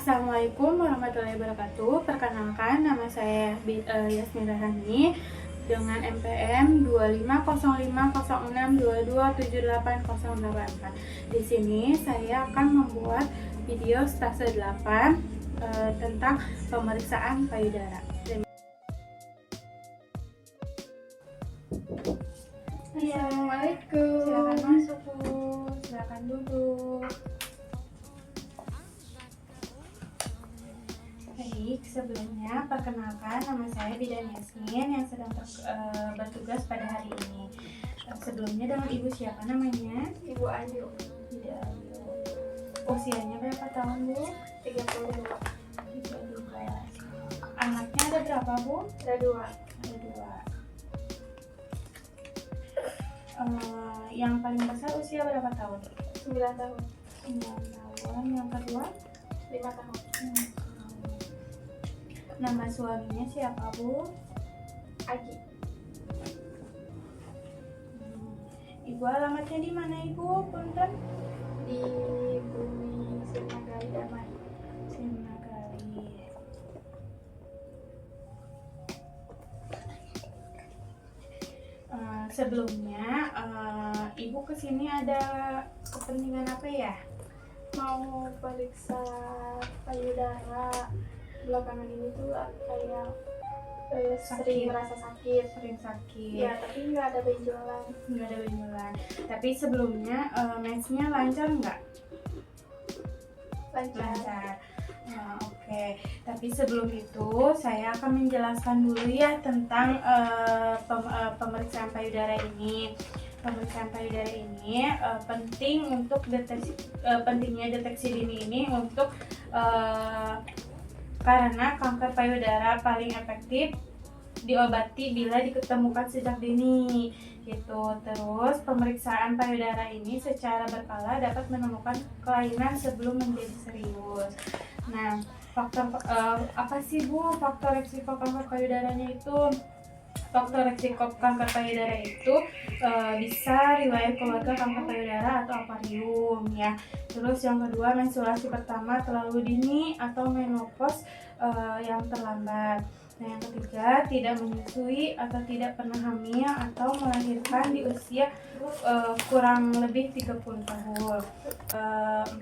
Assalamualaikum warahmatullahi wabarakatuh. Perkenalkan, nama saya Yasmira Rahmi dengan MPM 250506227808. Di sini saya akan membuat video stase 8 tentang pemeriksaan payudara. Assalamualaikum. Silakan masuk, Bu. Silakan duduk. Baik, sebelumnya perkenalkan, nama saya Bidan Yasmin yang sedang bertugas pada hari ini. Sebelumnya dengan Ibu siapa namanya? Ibu Ayu. Tidak. Usianya berapa tahun, Bu? 32. 32. Anaknya ada berapa, Bu? Ada 2. Ada 2. Yang paling besar usia berapa tahun? 9 tahun. 9 tahun. Yang kedua? 5 tahun. Nama suaminya siapa, Bu? Agi. Ibu alamatnya di mana, Ibu? Punten? Di Bumi Sirnagali Damai. Sirnagali. Sebelumnya, Ibu kesini ada kepentingan apa ya? Mau periksa payudara. Belakangan ini tuh kayak sering merasa sakit. Sering sakit. Ya, tapi nggak ada benjolan. Nggak ada benjolan. Tapi sebelumnya mensnya lancar nggak? Lancar. Oke. Tapi sebelum itu saya akan menjelaskan dulu ya tentang pemeriksaan payudara ini. Pemeriksaan payudara ini penting untuk pentingnya deteksi dini ini untuk karena kanker payudara paling efektif diobati bila ditemukan sejak dini gitu. Terus pemeriksaan payudara ini secara berkala dapat menemukan kelainan sebelum menjadi serius. Nah, faktor apa sih, Bu, faktor resiko kanker payudaranya itu? Faktor resiko kanker payudara itu bisa riwayat keluarga kanker payudara atau ovarium ya. Terus yang kedua, menstruasi pertama terlalu dini atau menopause yang terlambat. Nah, yang ketiga, tidak menyusui atau tidak pernah hamil atau melahirkan di usia kurang lebih 30 tahun.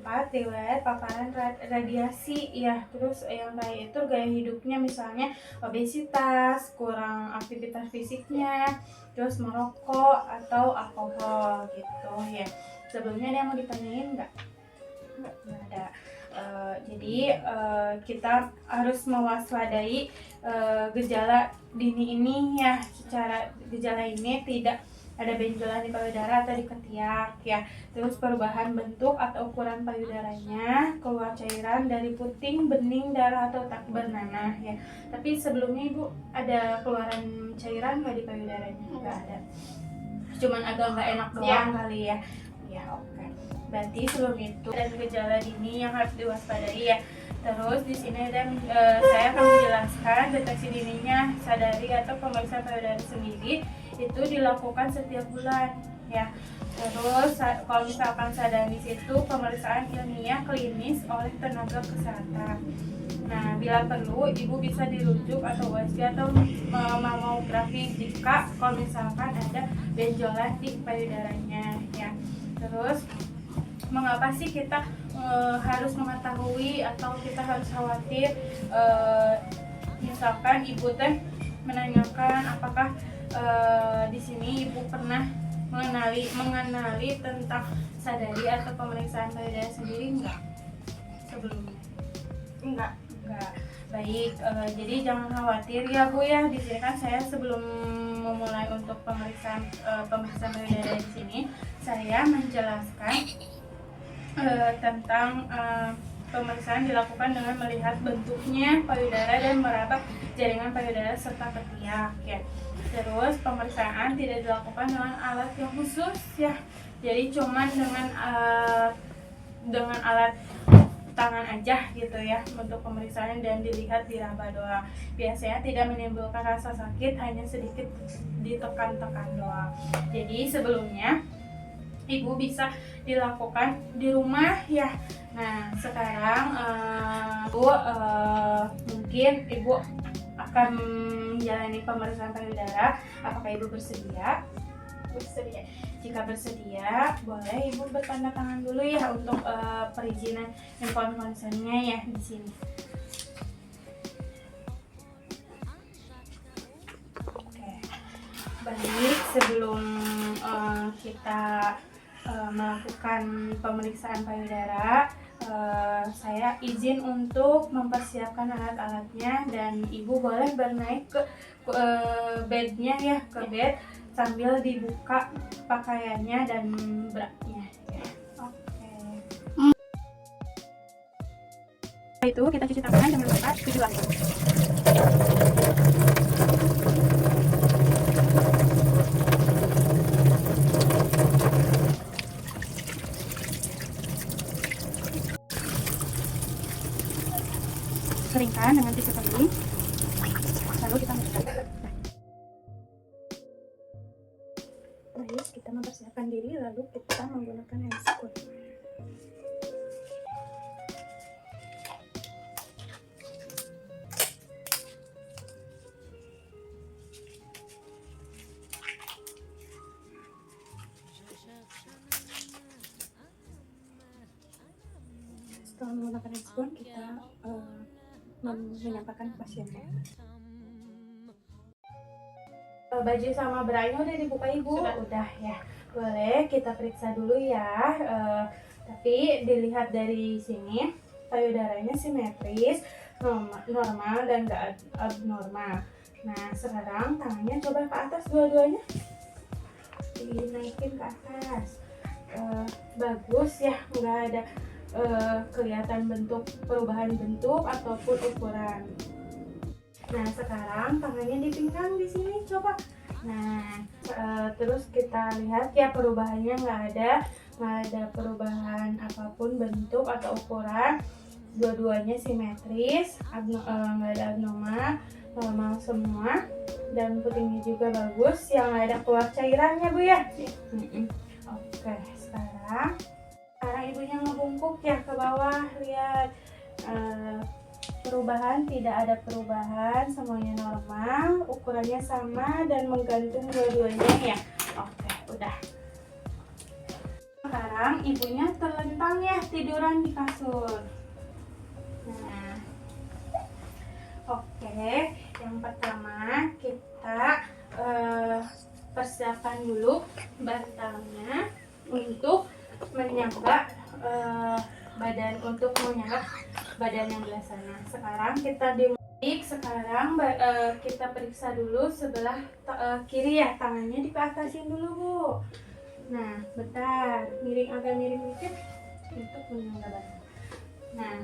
4, riwayat paparan radiasi ya. Terus yang lain itu gaya hidupnya, misalnya obesitas, kurang aktivitas fisiknya, terus merokok atau alkohol gitu ya. Sebelumnya ada yang mau ditanyain nggak? Nggak ada. Jadi kita harus mewaspadai gejala dini ini ya. Secara gejala ini tidak ada benjolan di payudara atau di ketiak ya. Terus perubahan bentuk atau ukuran payudaranya, keluar cairan dari puting, bening, darah atau tak bernanah ya. Tapi sebelumnya Ibu ada keluaran cairan nggak di payudaranya? Nggak ada. Cuman agak nggak enak doang kali ya. Ya, oke. Berarti sebelum itu ada gejala dini yang harus diwaspadai ya. Terus di sini saya akan menjelaskan deteksi dininya sadari atau pemeriksaan payudara sendiri itu dilakukan setiap bulan ya. Terus kalau misalkan sadanis itu pemeriksaan ilmiah klinis oleh tenaga kesehatan. Nah, bila perlu Ibu bisa dirujuk atau USG atau mamografi jika kalau misalkan ada benjolan di payudaranya ya. Terus mengapa sih kita harus mengetahui atau kita harus khawatir misalkan Ibu teh menanyakan apakah di sini Ibu pernah mengenali tentang sadari atau pemeriksaan payudara sendiri enggak sebelumnya? Enggak. Baik, jadi jangan khawatir ya, Bu ya. Di sini kan saya sebelum memulai untuk pemeriksaan payudara di sini saya menjelaskan tentang pemeriksaan dilakukan dengan melihat bentuknya payudara dan meraba jaringan payudara serta ketiak ya. Terus pemeriksaan tidak dilakukan dengan alat yang khusus ya. Jadi cuman dengan alat tangan aja gitu ya untuk pemeriksaan dan dilihat diraba doang. Biasanya tidak menimbulkan rasa sakit, hanya sedikit ditekan-tekan doang. Jadi sebelumnya ibu bisa dilakukan di rumah ya. Nah sekarang ibu mungkin ibu akan menjalani pemeriksaan payudara. Apakah ibu bersedia? Bersedia. Jika bersedia, boleh ibu bertanda tangan dulu ya untuk perizinan inform konsennya ya di sini. Oke, baik, sebelum kita melakukan pemeriksaan payudara, saya izin untuk mempersiapkan alat-alatnya dan ibu boleh bernaik ke bednya ya, ke bed sambil dibuka pakaiannya dan braknya ya. Oke. Setelah itu kita cuci tangan dengan lupa 7 kali. Keringkan dengan tisu kering, lalu kita masukkan. Baik, kita mempersiapkan diri lalu kita menggunakan handscoon. Setelah menggunakan handscoon, kita menyampaikan ke pasiennya. Baju sama branya udah dibuka ibu? Udah ya, boleh kita periksa dulu ya. Tapi dilihat dari sini payudaranya simetris, normal dan gak abnormal. Nah sekarang tangannya coba ke atas dua-duanya, dinaikin ke atas. Bagus ya, nggak ada kelihatan perubahan bentuk ataupun ukuran. Nah sekarang tangannya di pinggang di sini coba. Nah terus kita lihat ya perubahannya nggak ada perubahan apapun bentuk atau ukuran. Dua-duanya simetris, nggak ada abnormal, normal semua, dan putingnya juga bagus, yang nggak ada keluar cairannya bu ya. Oke, sekarang ibunya ngebungkuk ya ke bawah, lihat. Perubahan tidak ada perubahan, semuanya normal, ukurannya sama dan menggantung dua-duanya ya. Oke, udah. Sekarang ibunya terlentang ya, tiduran di kasur. Nah, oke, yang pertama kita persiapkan dulu bantalnya untuk menyangga badan, untuk menyangga badan yang belah sana. Sekarang kita kita periksa dulu sebelah kiri ya, tangannya dikeatasin dulu bu. Nah bentar, agak miring dikit untuk menyangga badan. Nah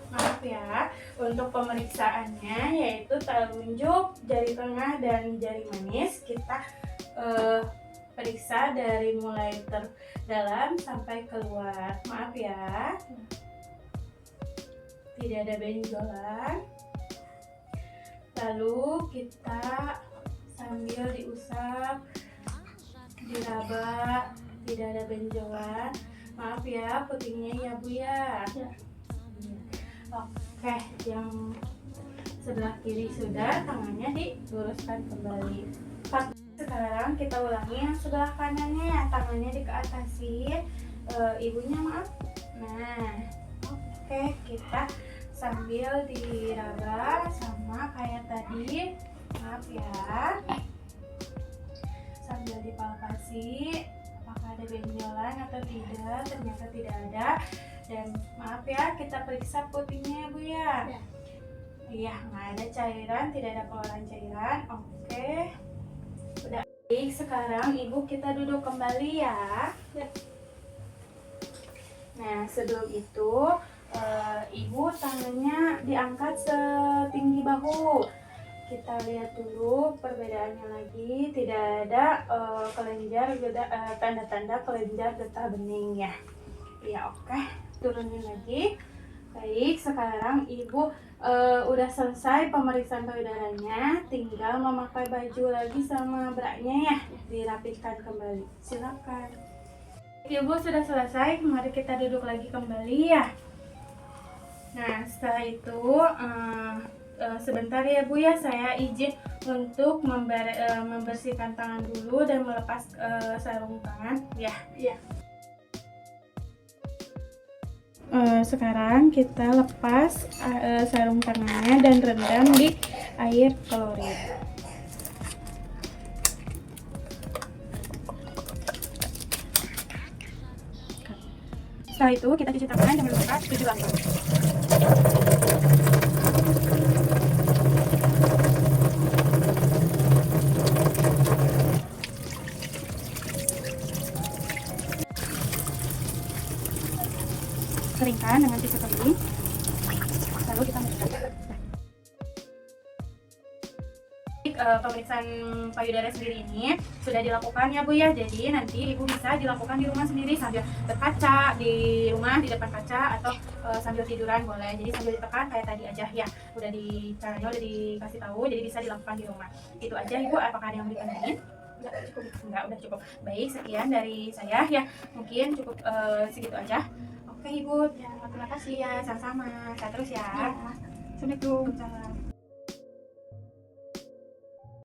maaf ya, untuk pemeriksaannya yaitu telunjuk, jari tengah dan jari manis kita periksa dari mulai terdalam sampai keluar. Maaf ya, tidak ada benjolan. Lalu kita sambil diusap, diraba, tidak ada benjolan. Maaf ya, putingnya ya bu ya. Oke, yang sebelah kiri sudah, tangannya diluruskan kembali. Sekarang kita ulangi yang sebelah kanannya, tangannya dikeatasin, ibunya maaf. Nah, oke, kita sambil diraba sama kayak tadi, maaf ya, sambil dipalpasi apakah ada benjolan atau tidak. Ternyata tidak ada. Dan maaf ya, kita periksa putingnya ya bu ya. Iya, nggak ada cairan, tidak ada keluaran cairan. Oke, udah. Baik, sekarang ibu kita duduk kembali ya. Nah sebelum itu ibu tangannya diangkat setinggi bahu. Kita lihat dulu perbedaannya lagi, tidak ada tanda-tanda kelenjar getah bening ya. Ya oke, turunin lagi. Baik, sekarang ibu udah selesai pemeriksaan payudaranya, tinggal memakai baju lagi sama braknya ya, dirapikan kembali. Silakan. Ibu sudah selesai, mari kita duduk lagi kembali ya. Nah, setelah itu sebentar ya Bu ya, saya izin untuk membersihkan tangan dulu dan melepas sarung tangan ya. Iya. Sekarang kita lepas sarung tangannya dan rendam di air klorin. Setelah itu kita cuci tangan dengan lepas 7 langkah. Keringkan dengan tisu kering, lalu kita masukkan. Pemeriksaan payudara sendiri ini sudah dilakukan ya Bu ya, jadi nanti Ibu bisa dilakukan di rumah sendiri sambil berkaca di rumah, di depan kaca, atau sambil tiduran boleh. Jadi sambil ditekan kayak tadi aja ya, caranya udah dikasih tahu, jadi bisa dilakukan di rumah. Itu aja Ibu, apakah ada yang mau ditanyain? Enggak, udah cukup. Baik, sekian dari saya ya, mungkin cukup segitu aja. Oke Ibu, ya, terima kasih ya, sama-sama. Sehat terus ya. Assalamualaikum. Salam.